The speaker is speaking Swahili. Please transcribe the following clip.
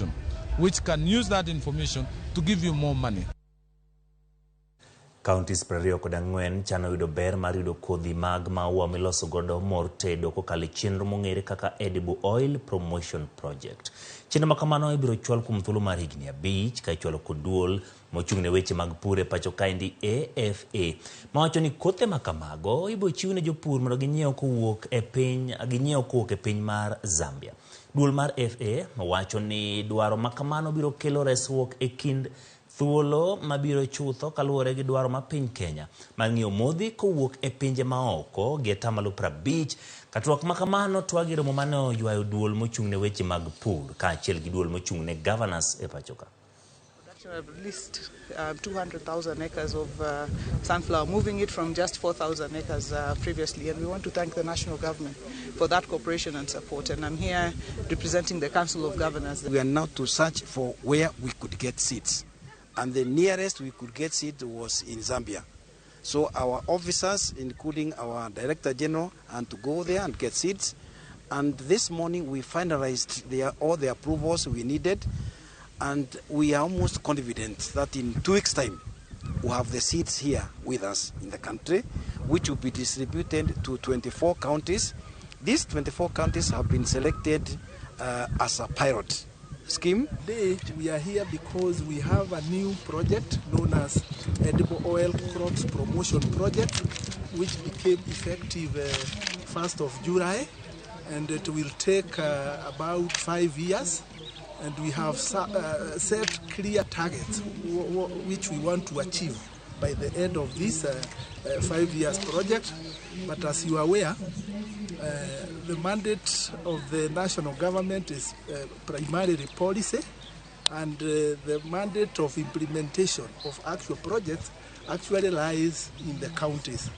information, which can use that information to give you more money. Kaontis 24 chano yudo ber mar yudo kodhi mag maua miloso godo mor tedo kokalo chenro mong'ere kaka Edible Oil Promotion Project. Chenro ma kamano ibiro chwal kuom thuolo mar higni 5 ka ichwalo kod duol mochung' ne weche mag pur e pacho kaendi AFA. Mawacho ni kothe ma kamago ibiro chiw ne jopur mondo ginyiew kowuok e piny mar Zambia. Duol mar AFA wacho ni dwaro ma kamano biro kelo resruok e kind thuolo mabiro chutho kaluwore gi dwaro ma piny Kenya mar ng'iewo modhi kowuok e pinje maoko gi atamalo 50 katruok ma kamano twagi romo mane oywayo duol mochung' ne weche mag pur kaachiel gi duol mochung' ne governors e pachoka. At least 200,000 acres of sunflower, moving it from just 4,000 acres previously. And we want to thank the national government for that cooperation and support. And I'm here representing the Council of Governors. We are now to search for where we could get seeds. And the nearest we could get seed was in Zambia. So our officers, including our Director General, and to go there and get seeds. And this morning we finalized all the approvals we needed. And we are almost confident that in 2 weeks' time, we'll have the seeds here with us in the country, which will be distributed to 24 counties. These 24 counties have been selected as a pilot scheme. Today we are here because we have a new project known as Edible Oil Crops Promotion Project, which became effective 1st of July, and it will take about 5 years. And we have set clear targets which we want to achieve by the end of this 5 years project. But as you are aware, the mandate of the national government is primarily policy, and the mandate of implementation of actual projects actually lies in the counties.